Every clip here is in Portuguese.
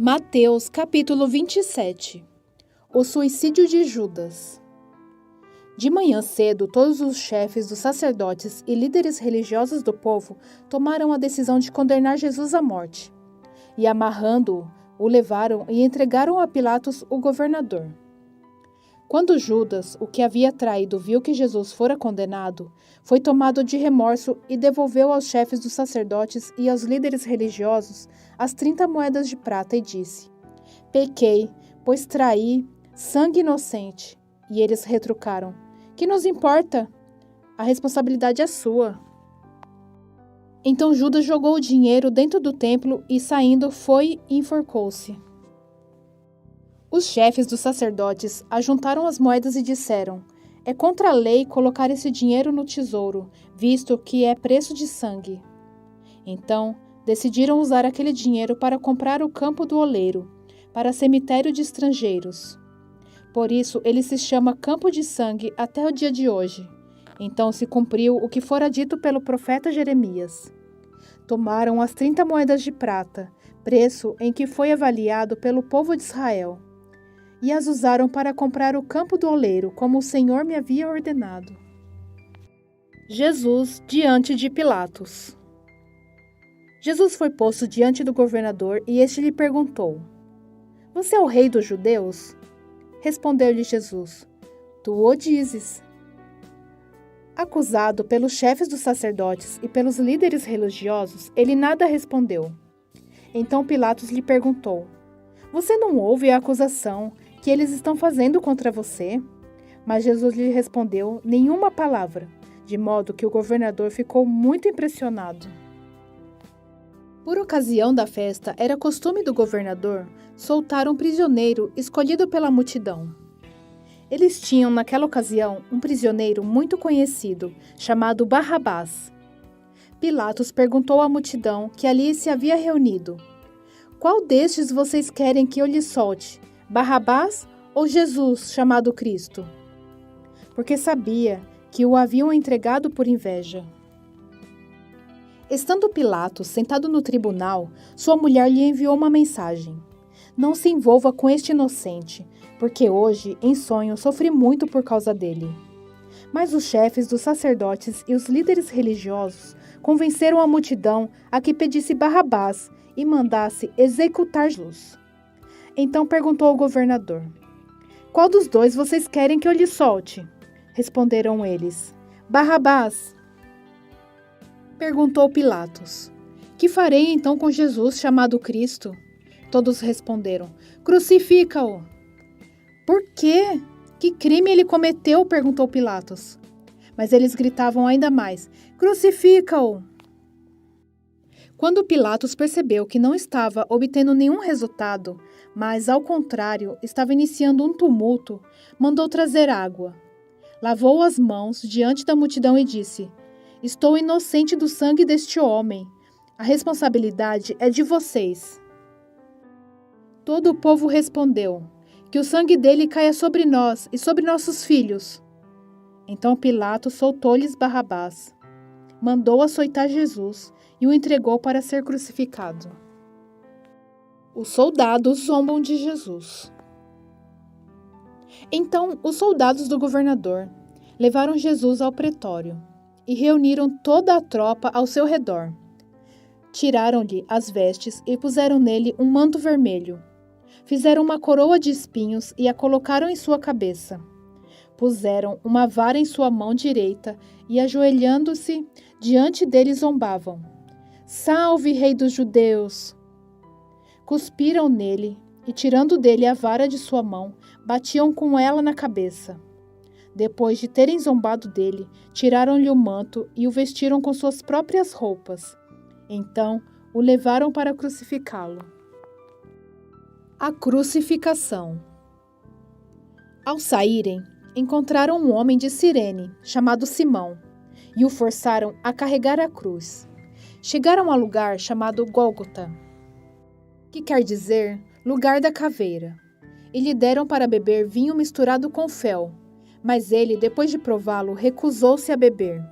Mateus capítulo 27. O suicídio de Judas. De manhã cedo, todos os chefes dos sacerdotes e líderes religiosos do povo tomaram a decisão de condenar Jesus à morte. E amarrando-o, o levaram e entregaram a Pilatos, o governador. Quando Judas, o que havia traído, viu que Jesus fora condenado, foi tomado de remorso e devolveu aos chefes dos sacerdotes e aos líderes religiosos as 30 moedas de prata e disse: "Pequei, pois traí sangue inocente." E eles retrucaram: "Que nos importa? A responsabilidade é sua." Então Judas jogou o dinheiro dentro do templo e, saindo, foi e enforcou-se. Os chefes dos sacerdotes ajuntaram as moedas e disseram: "É contra a lei colocar esse dinheiro no tesouro, visto que é preço de sangue." Então, decidiram usar aquele dinheiro para comprar o campo do oleiro, para cemitério de estrangeiros. Por isso, ele se chama Campo de Sangue até o dia de hoje. Então se cumpriu o que fora dito pelo profeta Jeremias. Tomaram as 30 moedas de prata, preço em que foi avaliado pelo povo de Israel, e as usaram para comprar o campo do oleiro, como o Senhor me havia ordenado. Jesus diante de Pilatos. Jesus foi posto diante do governador e este lhe perguntou: "Você é o rei dos judeus?" Respondeu-lhe Jesus: "Tu o dizes." Acusado pelos chefes dos sacerdotes e pelos líderes religiosos, ele nada respondeu. Então Pilatos lhe perguntou: "Você não ouve a acusação que eles estão fazendo contra você?" Mas Jesus lhe respondeu nenhuma palavra, de modo que o governador ficou muito impressionado. Por ocasião da festa, era costume do governador soltar um prisioneiro escolhido pela multidão. Eles tinham, naquela ocasião, um prisioneiro muito conhecido, chamado Barrabás. Pilatos perguntou à multidão que ali se havia reunido: "Qual destes vocês querem que eu lhe solte, Barrabás ou Jesus, chamado Cristo?" Porque sabia que o haviam entregado por inveja. Estando Pilatos sentado no tribunal, sua mulher lhe enviou uma mensagem: "Não se envolva com este inocente, porque hoje, em sonho, sofri muito por causa dele." Mas os chefes dos sacerdotes e os líderes religiosos convenceram a multidão a que pedisse Barrabás e mandasse executar Jesus. Então perguntou ao governador: "Qual dos dois vocês querem que eu lhe solte?" Responderam eles: "Barrabás." Perguntou Pilatos: "Que farei então com Jesus, chamado Cristo?" Todos responderam: "Crucifica-o." "Por quê? Que crime ele cometeu?" perguntou Pilatos. Mas eles gritavam ainda mais: "Crucifica-o!" Quando Pilatos percebeu que não estava obtendo nenhum resultado, mas, ao contrário, estava iniciando um tumulto, mandou trazer água. Lavou as mãos diante da multidão e disse: "Estou inocente do sangue deste homem. A responsabilidade é de vocês." Todo o povo respondeu: "Que o sangue dele caia sobre nós e sobre nossos filhos." Então Pilatos soltou-lhes Barrabás, mandou açoitar Jesus e o entregou para ser crucificado. Os soldados zombam de Jesus. Então os soldados do governador levaram Jesus ao pretório e reuniram toda a tropa ao seu redor. Tiraram-lhe as vestes e puseram nele um manto vermelho. Fizeram uma coroa de espinhos e a colocaram em sua cabeça. Puseram uma vara em sua mão direita e, ajoelhando-se diante dele, zombavam: "Salve, Rei dos Judeus!" Cuspiram nele e, tirando dele a vara de sua mão, batiam com ela na cabeça. Depois de terem zombado dele, tiraram-lhe o manto e o vestiram com suas próprias roupas. Então o levaram para crucificá-lo. A crucificação. Ao saírem, encontraram um homem de Cirene, chamado Simão, e o forçaram a carregar a cruz. Chegaram a lugar chamado Gólgota, que quer dizer lugar da caveira, e lhe deram para beber vinho misturado com fel, mas ele, depois de prová-lo, recusou-se a beber.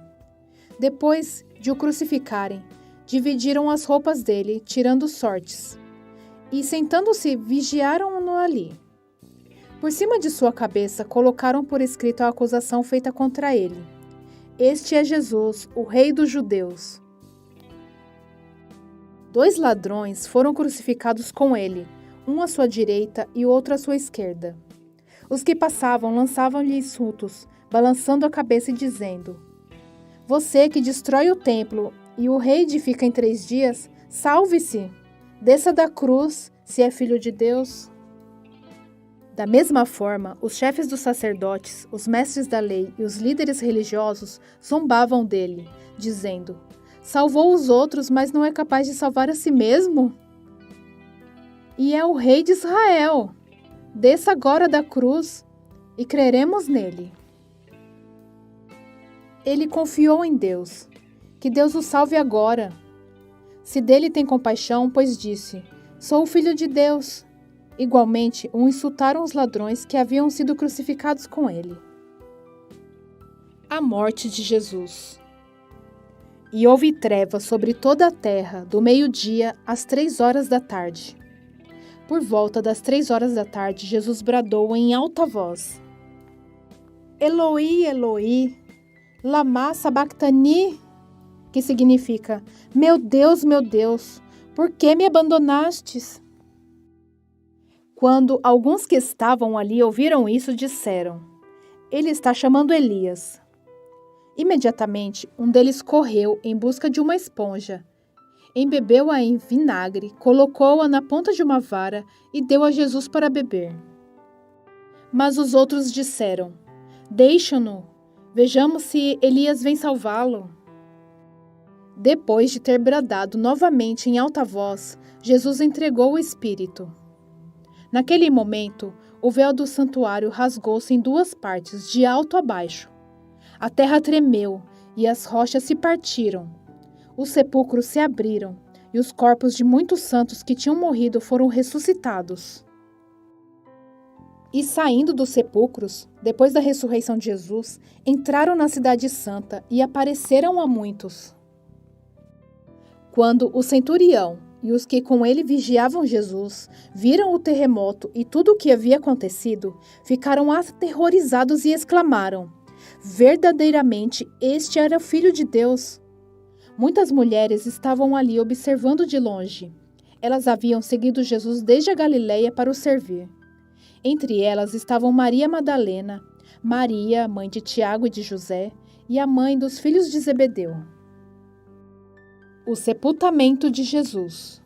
Depois de o crucificarem, dividiram as roupas dele, tirando sortes. e, sentando-se, vigiaram-no ali. Por cima de sua cabeça, colocaram por escrito a acusação feita contra ele. Este é Jesus, o Rei dos Judeus. 2 ladrões foram crucificados com ele, um à sua direita e outro à sua esquerda. Os que passavam lançavam-lhe insultos, balançando a cabeça e dizendo: Você que destrói o templo e o reedifica em 3 dias, salve-se! Desça da cruz, se é filho de Deus. Da mesma forma, os chefes dos sacerdotes, os mestres da lei e os líderes religiosos zombavam dele, dizendo: Salvou os outros, mas não é capaz de salvar a si mesmo? E é o rei de Israel. Desça agora da cruz e creremos nele. Ele confiou em Deus. Que Deus o salve agora. Se dele tem compaixão, pois disse: Sou o filho de Deus. Igualmente, o insultaram os ladrões que haviam sido crucificados com ele. A morte de Jesus. E houve trevas sobre toda a terra, do meio-dia às 3 horas da tarde. Por volta das 3 horas da tarde, Jesus bradou em alta voz: Eloi, Eloi, lama sabachthani, que significa: meu Deus, por que me abandonastes? Quando alguns que estavam ali ouviram isso, disseram: Ele está chamando Elias. Imediatamente, um deles correu em busca de uma esponja, embebeu-a em vinagre, colocou-a na ponta de uma vara e deu a Jesus para beber. Mas os outros disseram: Deixa-no, vejamos se Elias vem salvá-lo. Depois de ter bradado novamente em alta voz, Jesus entregou o Espírito. Naquele momento, o véu do santuário rasgou-se em 2 partes, de alto a baixo. A terra tremeu e as rochas se partiram. Os sepulcros se abriram e os corpos de muitos santos que tinham morrido foram ressuscitados. E saindo dos sepulcros, depois da ressurreição de Jesus, entraram na cidade santa e apareceram a muitos. Quando o centurião e os que com ele vigiavam Jesus viram o terremoto e tudo o que havia acontecido, ficaram aterrorizados e exclamaram: Verdadeiramente, este era o Filho de Deus. Muitas mulheres estavam ali observando de longe. Elas haviam seguido Jesus desde a Galileia para o servir. Entre elas estavam Maria Madalena, Maria, mãe de Tiago e de José, e a mãe dos filhos de Zebedeu. O sepultamento de Jesus.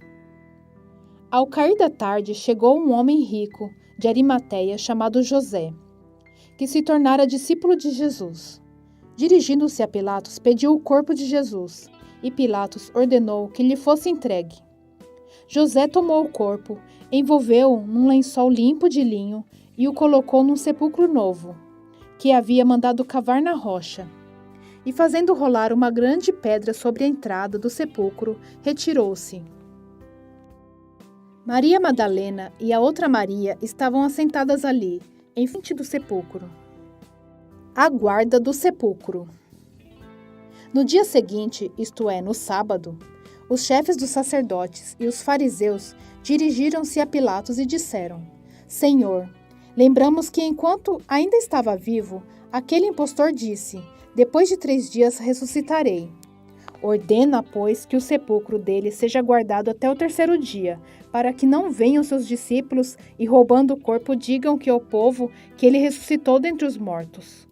Ao cair da tarde, chegou um homem rico, de Arimateia, chamado José, que se tornara discípulo de Jesus. Dirigindo-se a Pilatos, pediu o corpo de Jesus, e Pilatos ordenou que lhe fosse entregue. José tomou o corpo, envolveu-o num lençol limpo de linho e o colocou num sepulcro novo, que havia mandado cavar na rocha. E fazendo rolar uma grande pedra sobre a entrada do sepulcro, retirou-se. Maria Madalena e a outra Maria estavam assentadas ali, em frente do sepulcro. A guarda do sepulcro. No dia seguinte, isto é, no sábado, os chefes dos sacerdotes e os fariseus dirigiram-se a Pilatos e disseram: Senhor, lembramos que enquanto ainda estava vivo, aquele impostor disse: Depois de 3 dias ressuscitarei. Ordena, pois, que o sepulcro dele seja guardado até o 3º dia, para que não venham seus discípulos e, roubando o corpo, digam que ao povo que ele ressuscitou dentre os mortos.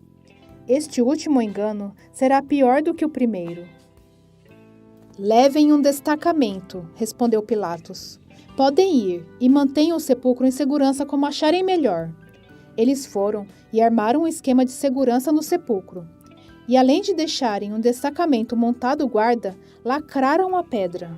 Este último engano será pior do que o primeiro. Levem um destacamento, respondeu Pilatos. Podem ir e mantenham o sepulcro em segurança como acharem melhor. Eles foram e armaram um esquema de segurança no sepulcro. E além de deixarem um destacamento montado guarda, lacraram a pedra.